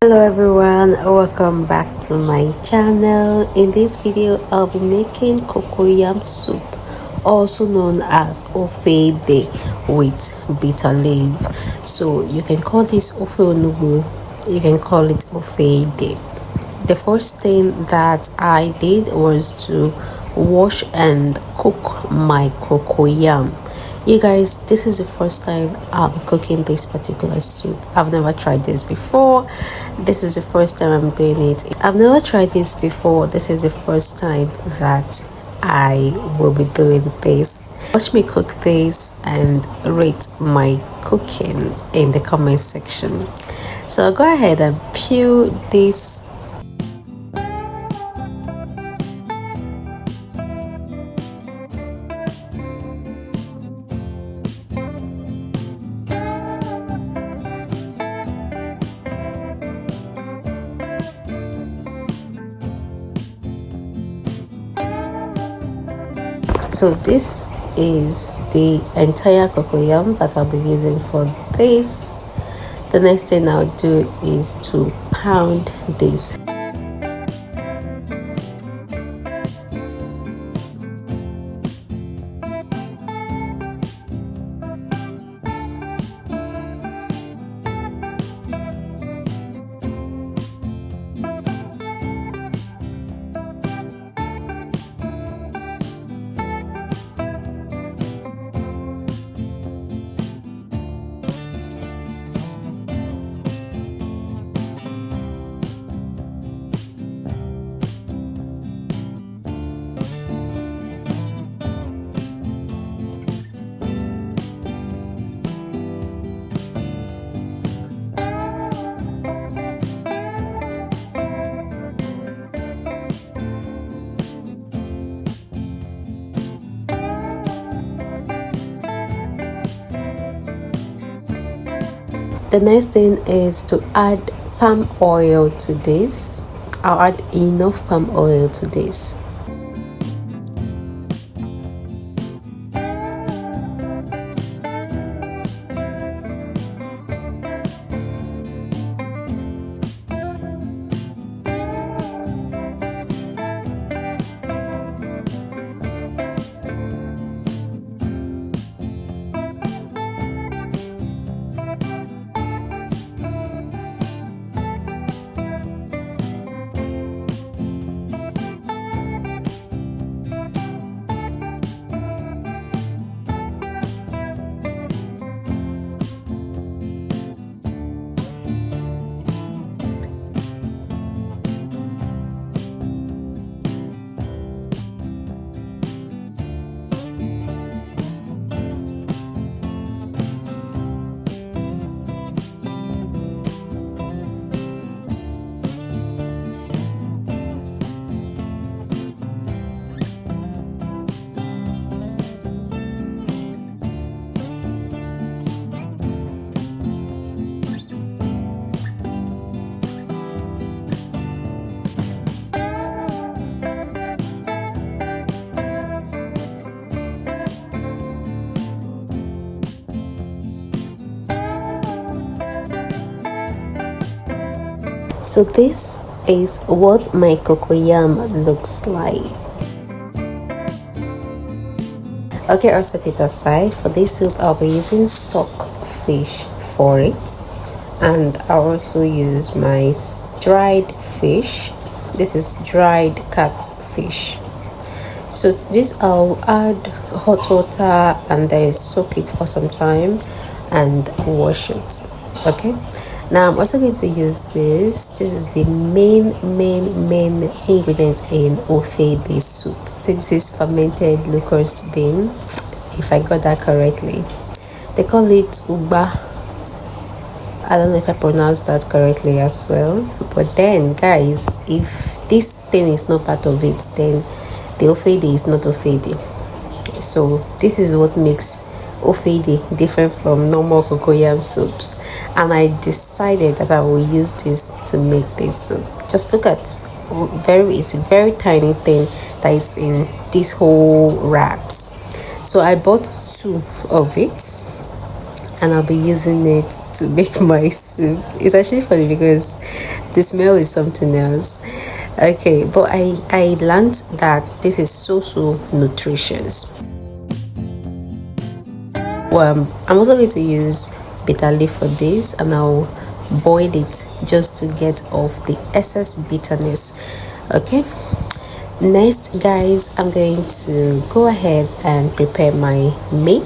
Hello everyone, welcome back to my channel. In this video I'll be making cocoyam soup, also known as ofe-ede, with bitter leaf. So you can call this onugbu, you can call it ofe-ede. The first thing that I did was to wash and cook my cocoyam. You guys, this is the first time I'm cooking this particular soup. I've never tried this before. This is the first time I'm doing it. I've never tried this before. This is the first time that I will be doing this. Watch me cook this and rate my cooking in the comment section. So I'll go ahead and peel this. So this is the entire cocoyam that I'll be using for this. The next thing I'll do is to pound this. The next thing is to add palm oil to this. I'll add enough palm oil to this. So this is what my cocoyam looks like. Okay, I'll set it aside. For this soup I'll be using stock fish for it, and I'll also use my dried fish. This is dried catfish. So to this I'll add hot water and then soak it for some time and wash it. Okay, now I'm also going to use this. This is the main ingredient in ofe-ede soup. This is fermented locust bean, if I got that correctly. They call it uba. I don't know if I pronounced that correctly as well. But then guys, if this thing is not part of it, then the ofe-ede is not ofe-ede. So this is what makes ofe-ede different from normal cocoyam soups, and I decided that I will use this to make this soup. Just look at it's a very tiny thing that is in these whole wraps. So I bought two of it, and I'll be using it to make my soup. It's actually funny because the smell is something else. Okay, but I learned that this is so nutritious. Well, I'm also going to use bitterleaf for this, and I'll boil it just to get off the excess bitterness. Okay, next guys, I'm going to go ahead and prepare my meat.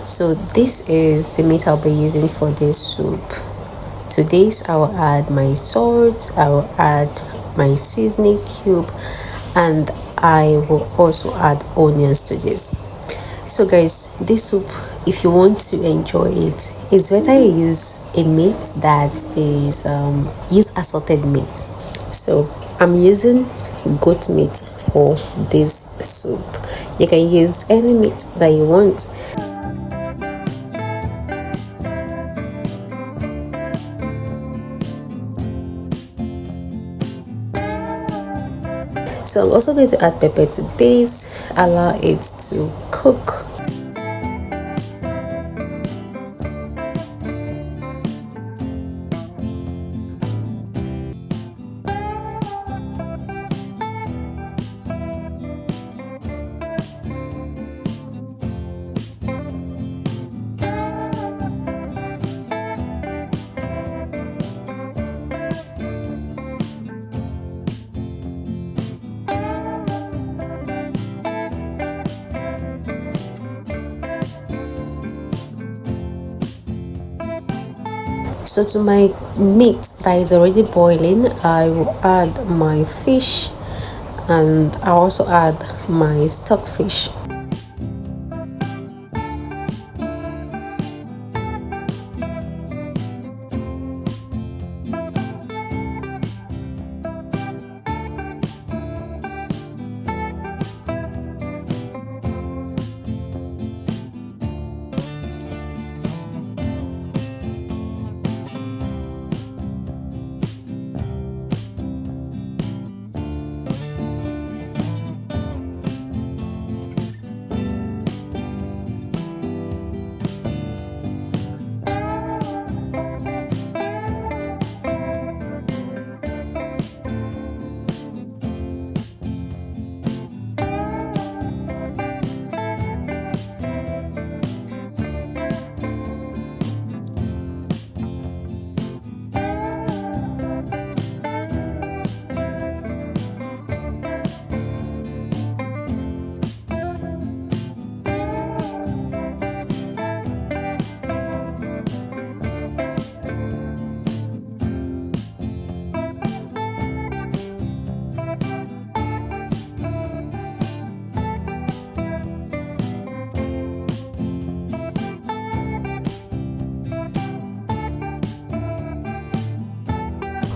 So this is the meat I'll be using for this soup. To this I will add my salt, I will add my seasoning cube, and I will also add onions to this. So guys, this soup, if you want to enjoy it, it's better you use a meat that is use assorted meat. So I'm using goat meat for this soup. You can use any meat that you want. So I'm also going to add pepper to this, allow it to cook. So to my meat that is already boiling, I will add my fish, and I also add my stock fish.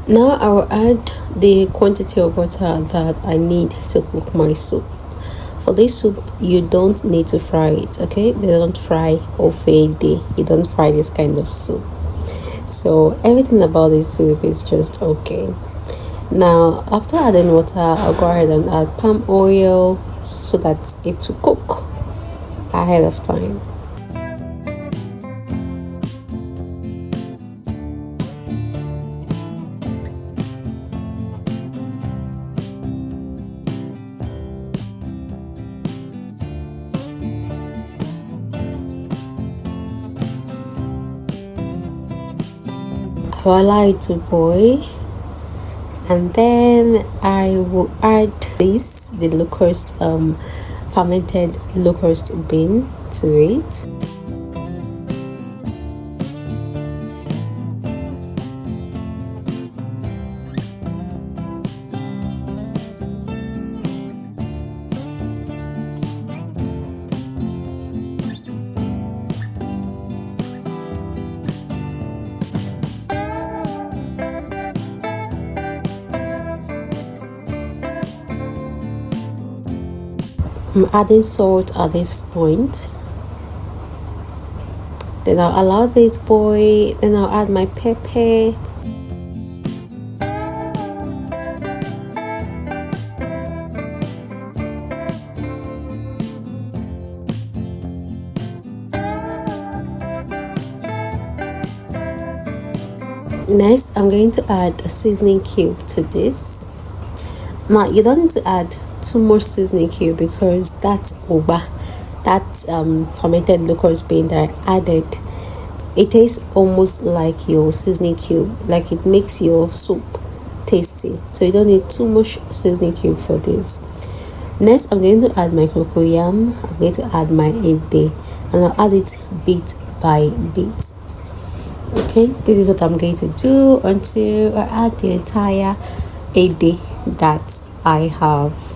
Now I will add the quantity of water that I need to cook my soup. For this soup, you don't need to fry it, okay? They don't fry ofe-ede. You don't fry this kind of soup. So everything about this soup is just okay. Now, after adding water, I'll go ahead and add palm oil so that it will cook ahead of time. I'll allow it to boil, and then I will add the locust fermented locust bean to it. I'm adding salt at this point. Then I'll allow this boil. Then I'll add my pepper. Next, I'm going to add a seasoning cube to this. Now, you don't need to add too much seasoning cube because that oba, that fermented locust bean that I added, it tastes almost like your seasoning cube, like it makes your soup tasty. So you don't need too much seasoning cube for this. Next, I'm going to add my cocoyam. I'm going to add my ede, and I'll add it bit by bit. Okay, this is what I'm going to do until I add the entire ede that I have.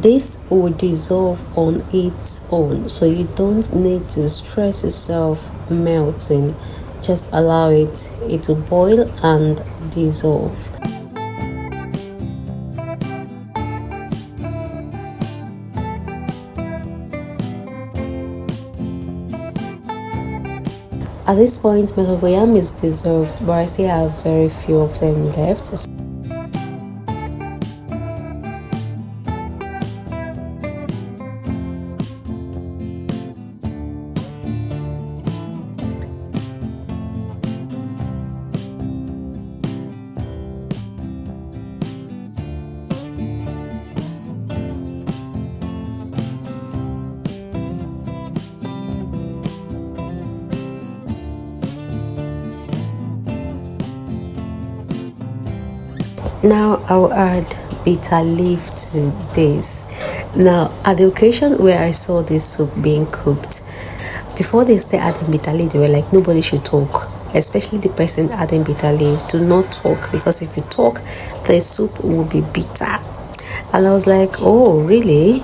This will dissolve on its own, so you don't need to stress yourself melting. Just allow it to boil and dissolve. At this point, my cocoyam is dissolved, but I still have very few of them left. Now I'll add bitter leaf to this. Now, at the occasion where I saw this soup being cooked, before they started adding bitter leaf, they were like, nobody should talk, especially the person adding bitter leaf. Do not talk, because if you talk, the soup will be bitter. And I was like, oh, really?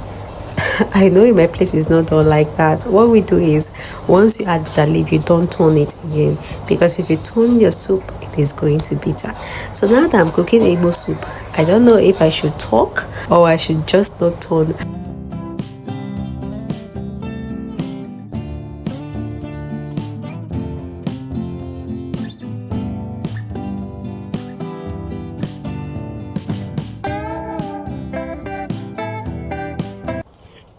I know in my place it's not done like that. What we do is, once you add bitter leaf, you don't turn it again, because if you turn your soup, it is going to be bitter. So now that I'm cooking Igbo soup, I don't know if I should talk or I should just not turn.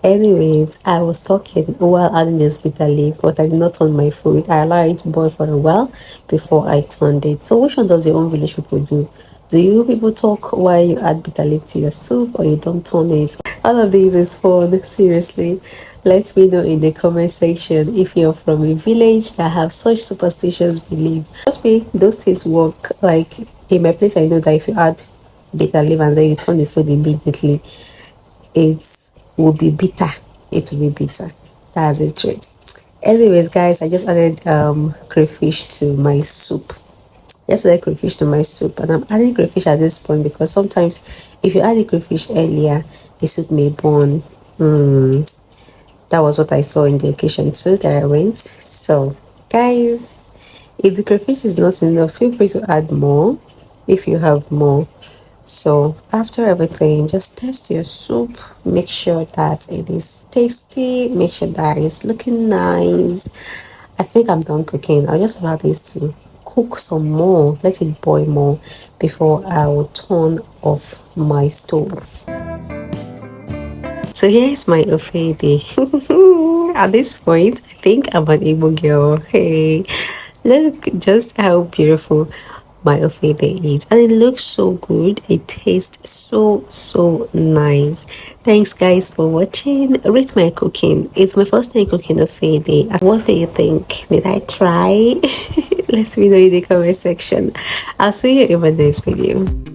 Anyways, I was talking while adding this bitter leaf, but I did not turn my food. I allowed it to boil for a while before I turned it. So which one does your own village people do? Do you people talk while you add bitter leaf to your soup, or you don't turn it? All of these is fun, seriously. Let me know in the comment section if you're from a village that have such superstitious belief. Trust me, those things work. Like in my place, I know that if you add bitter leaf and then you turn the food immediately, it will be bitter. It will be bitter. That's the truth. Anyways, guys, I just added crayfish to my soup. Just added crayfish to my soup, and I'm adding crayfish at this point because sometimes if you add the crayfish earlier, the soup may burn. that was what I saw in the occasion too that I went. So guys, if the crayfish is not enough, feel free to add more if you have more. So after everything, just test your soup, make sure that it is tasty, make sure that it's looking nice. I think I'm done cooking. I'll just allow this to cook some more, let it boil more before I will turn off my stove. So here's my ofe-ede. At this point, I think I'm an Igbo girl. Hey, look just how beautiful my ofe-ede is, and it looks so good. It tastes so nice. Thanks guys for watching. Rate my cooking. It's my first time cooking ofe-ede. What do you think? Did I try? Let me know in the comment section. I'll see you in my next video.